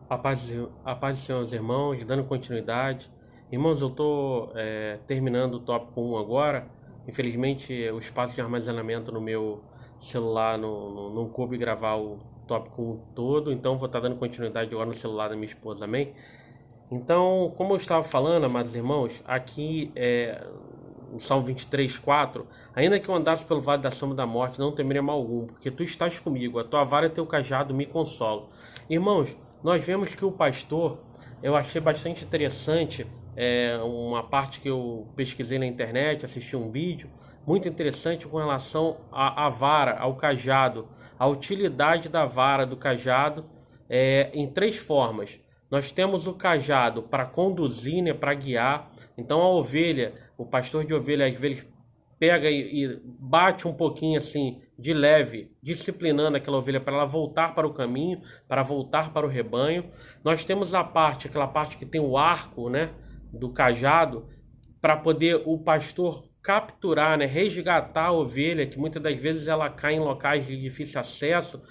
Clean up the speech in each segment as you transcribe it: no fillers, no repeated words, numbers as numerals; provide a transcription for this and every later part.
A paz do Senhor, aos irmãos, dando continuidade. Irmãos, eu estou terminando o tópico 1 agora. Infelizmente, o espaço de armazenamento no meu celular não coube gravar o tópico 1 todo, então vou estar dando continuidade agora no celular da minha esposa, amém? Então, como eu estava falando, amados irmãos, aqui no Salmo 23:4, ainda que eu andasse pelo vale da sombra da morte, não temerei mal algum, porque tu estás comigo, a tua vara e teu cajado me consolam. Irmãos, nós vemos que o pastor, eu achei bastante interessante, uma parte que eu pesquisei na internet, assisti um vídeo, muito interessante com relação à vara, ao cajado, a utilidade da vara, do cajado, em três formas. Nós temos o cajado para conduzir, né, para guiar. Então a ovelha, o pastor de ovelha, às vezes pega e bate um pouquinho assim de leve, disciplinando aquela ovelha para ela voltar para o caminho, para voltar para o rebanho. Nós temos aquela parte que tem o arco, né, do cajado, para poder o pastor capturar, né, resgatar a ovelha, que muitas das vezes ela cai em locais de difícil acesso,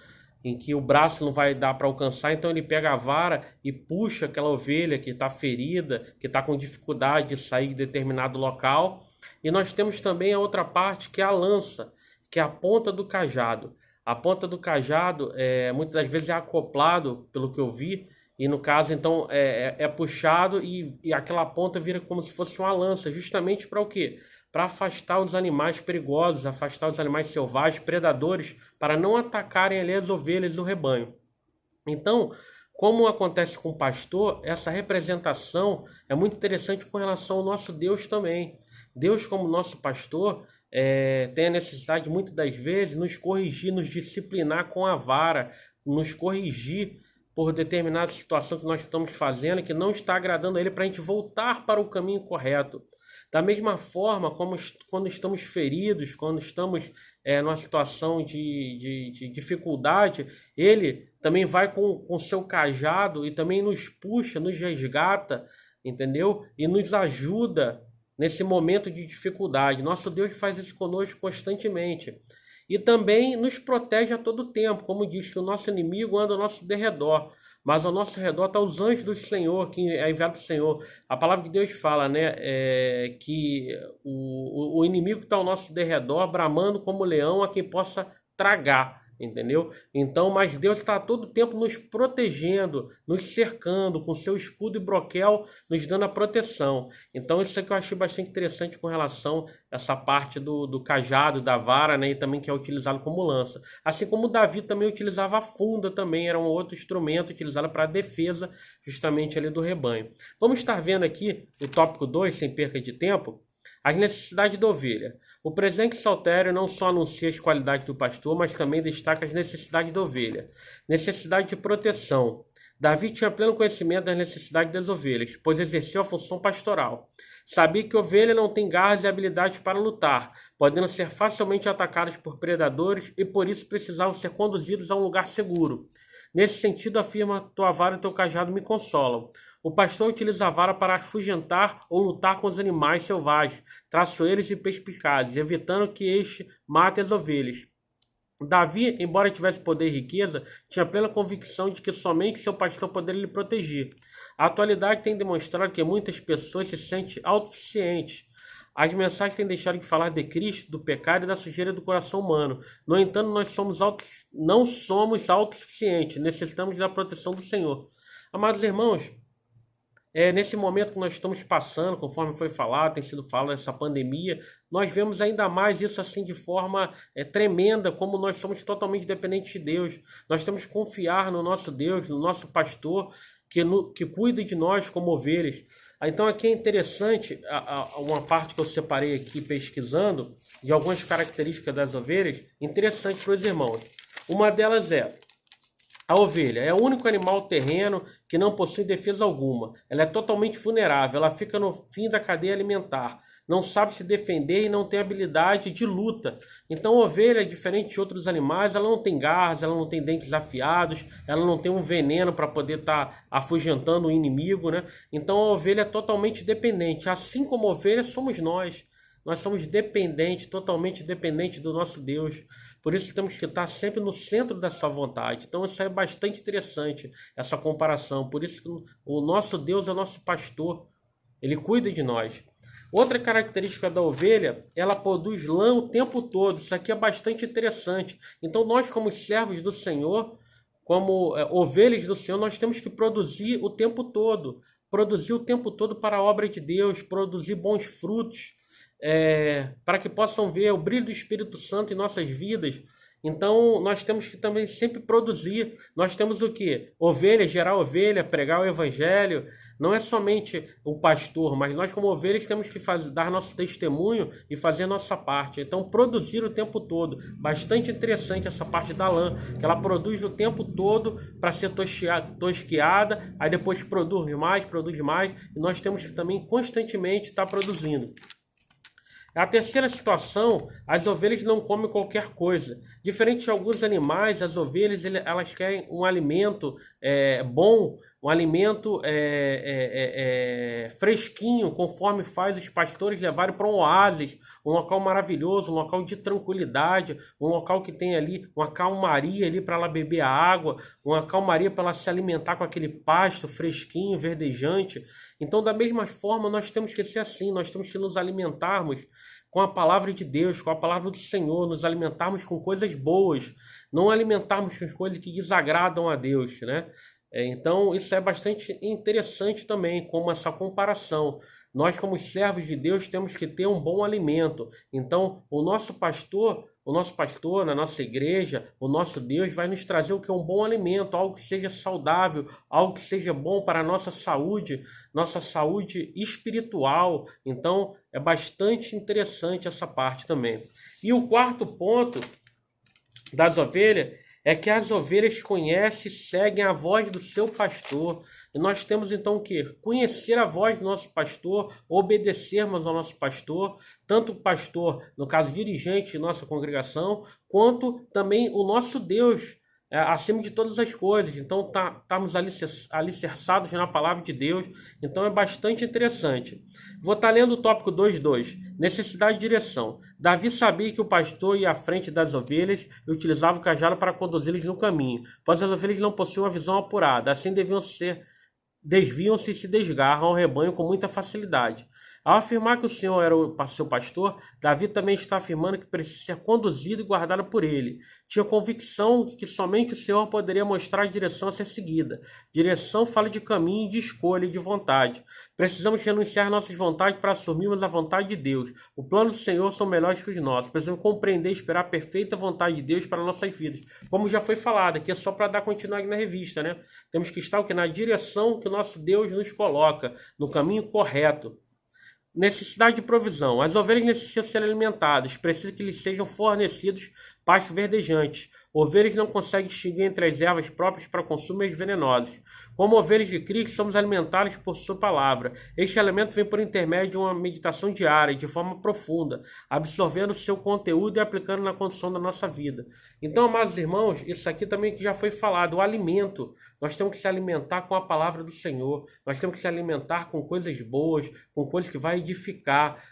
em que o braço não vai dar para alcançar, então ele pega a vara e puxa aquela ovelha que está ferida, que está com dificuldade de sair de determinado local. E nós temos também a outra parte, que é a lança, que é a ponta do cajado. A ponta do cajado, muitas das vezes, é acoplado, pelo que eu vi, e no caso, então, é puxado e aquela ponta vira como se fosse uma lança, justamente para o quê? Para afastar os animais perigosos, afastar os animais selvagens, predadores, para não atacarem ali as ovelhas do rebanho. Então, como acontece com o pastor, essa representação é muito interessante com relação ao nosso Deus também. Deus, como nosso pastor, tem a necessidade, muitas das vezes, nos corrigir, nos disciplinar com a vara, nos corrigir por determinada situação que nós estamos fazendo, que não está agradando a Ele, para a gente voltar para o caminho correto. Da mesma forma, como quando estamos feridos, quando estamos numa situação de dificuldade, Ele também vai com o seu cajado e também nos puxa, nos resgata, entendeu? E nos ajuda nesse momento de dificuldade. Nosso Deus faz isso conosco constantemente. E também nos protege a todo tempo, como diz que o nosso inimigo anda ao nosso derredor. Mas ao nosso redor estão os anjos do Senhor, que é enviado do Senhor. A palavra de Deus fala, né, que o inimigo está ao nosso derredor, bramando como leão, a quem possa tragar, entendeu? Então, mas Deus está a todo tempo nos protegendo, nos cercando, com seu escudo e broquel, nos dando a proteção. Então, isso é que eu achei bastante interessante com relação a essa parte do cajado, da vara, né, e também que é utilizado como lança. Assim como Davi também utilizava a funda, também era um outro instrumento utilizado para a defesa, justamente ali do rebanho. Vamos estar vendo aqui o tópico 2, sem perca de tempo, as necessidades da ovelha. O presente saltério não só anuncia as qualidades do pastor, mas também destaca as necessidades da ovelha. Necessidade de proteção. Davi tinha pleno conhecimento das necessidades das ovelhas, pois exerceu a função pastoral. Sabia que ovelha não tem garras e habilidades para lutar, podendo ser facilmente atacadas por predadores e por isso precisavam ser conduzidos a um lugar seguro. Nesse sentido, afirma: tua vara e teu cajado me consolam. O pastor utiliza a vara para afugentar ou lutar com os animais selvagens, traiçoeiros e perspicazes, evitando que este mate as ovelhas. Davi, embora tivesse poder e riqueza, tinha plena convicção de que somente seu pastor poderia lhe proteger. A atualidade tem demonstrado que muitas pessoas se sentem autossuficientes. As mensagens têm deixado de falar de Cristo, do pecado e da sujeira do coração humano. No entanto, não somos autossuficientes, necessitamos da proteção do Senhor. Amados irmãos, nesse momento que nós estamos passando, conforme foi falado, tem sido falado essa pandemia, nós vemos ainda mais isso assim de forma tremenda, como nós somos totalmente dependentes de Deus. Nós temos que confiar no nosso Deus, no nosso pastor, que cuida de nós como ovelhas. Então aqui é interessante uma parte que eu separei aqui pesquisando, de algumas características das ovelhas, interessante para os irmãos. Uma delas a ovelha é o único animal terreno que não possui defesa alguma. Ela é totalmente vulnerável, ela fica no fim da cadeia alimentar. Não sabe se defender e não tem habilidade de luta. Então a ovelha, diferente de outros animais, ela não tem garras, ela não tem dentes afiados, ela não tem um veneno para poder estar afugentando o inimigo, né? Então a ovelha é totalmente dependente. Assim como a ovelha somos nós. Nós somos dependentes, totalmente dependentes do nosso Deus. por isso temos que estar sempre no centro da sua vontade. Então isso é bastante interessante, essa comparação. Por isso que o nosso Deus é o nosso pastor, ele cuida de nós. Outra característica da ovelha, ela produz lã o tempo todo. Isso aqui é bastante interessante. Então nós, como servos do Senhor, como ovelhas do Senhor, nós temos que produzir o tempo todo. Produzir o tempo todo para a obra de Deus, produzir bons frutos, para que possam ver o brilho do Espírito Santo em nossas vidas. Então nós temos que também sempre produzir. Nós temos o quê? Ovelha, gerar ovelha, pregar o evangelho. Não é somente o pastor, mas nós como ovelhas temos que dar nosso testemunho e fazer nossa parte. Então produzir o tempo todo. Bastante interessante essa parte da lã, que ela produz o tempo todo para ser tosqueada, aí depois produz mais, e nós temos que também constantemente estar produzindo. A terceira situação, as ovelhas não comem qualquer coisa. Diferente de alguns animais, as ovelhas elas querem um alimento bom, um alimento fresquinho, conforme faz os pastores levarem para um oásis, um local maravilhoso, um local de tranquilidade, um local que tem ali uma calmaria ali para ela beber a água, uma calmaria para ela se alimentar com aquele pasto fresquinho, verdejante. Então, da mesma forma, nós temos que ser assim, nós temos que nos alimentarmos com a palavra de Deus, com a palavra do Senhor, nos alimentarmos com coisas boas, não alimentarmos com coisas que desagradam a Deus, né? Então, isso é bastante interessante também, como essa comparação. Nós, como servos de Deus, temos que ter um bom alimento. Então, o nosso pastor na nossa igreja, o nosso Deus vai nos trazer o que é um bom alimento, algo que seja saudável, algo que seja bom para a nossa saúde espiritual. Então, é bastante interessante essa parte também. E o quarto ponto das ovelhas é que as ovelhas conhecem e seguem a voz do seu pastor. E nós temos então o quê? Conhecer a voz do nosso pastor, obedecermos ao nosso pastor, tanto o pastor, no caso dirigente de nossa congregação, quanto também o nosso Deus, acima de todas as coisas. Então estamos alicerçados na palavra de Deus, então é bastante interessante. Vou estar lendo o tópico 2.2, necessidade de direção. Davi sabia que o pastor ia à frente das ovelhas e utilizava o cajado para conduzi-las no caminho, pois as ovelhas não possuíam uma visão apurada, assim desviam-se e se desgarram ao rebanho com muita facilidade. Ao afirmar que o Senhor era o seu pastor, Davi também está afirmando que precisa ser conduzido e guardado por ele. Tinha convicção de que somente o Senhor poderia mostrar a direção a ser seguida. Direção fala de caminho, de escolha e de vontade. Precisamos renunciar nossas vontades para assumirmos a vontade de Deus. O plano do Senhor são melhores que os nossos. Precisamos compreender e esperar a perfeita vontade de Deus para nossas vidas. Como já foi falado, aqui é só para dar continuidade na revista, né? Temos que estar na direção que o nosso Deus nos coloca, no caminho correto. Necessidade de provisão. As ovelhas necessitam ser alimentadas, precisa que lhes sejam fornecidos pastos verdejantes. Ovelhas não conseguem distinguir entre as ervas próprias para consumo e as venenosas. Como ovelhas de Cristo, somos alimentados por sua palavra. Este alimento vem por intermédio de uma meditação diária, de forma profunda, absorvendo o seu conteúdo e aplicando na condição da nossa vida. Então, amados irmãos, isso aqui também que já foi falado, o alimento. Nós temos que se alimentar com a palavra do Senhor. Nós temos que se alimentar com coisas boas, com coisas que vai edificar,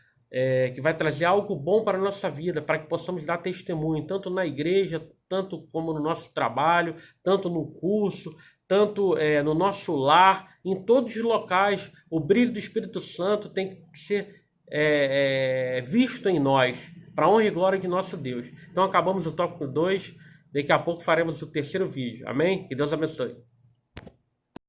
que vai trazer algo bom para a nossa vida, para que possamos dar testemunho, tanto na igreja, tanto como no nosso trabalho, tanto no curso, tanto no nosso lar, em todos os locais. O brilho do Espírito Santo tem que ser visto em nós, para a honra e glória de nosso Deus. Então acabamos o tópico 2, daqui a pouco faremos o terceiro vídeo. Amém? Que Deus abençoe.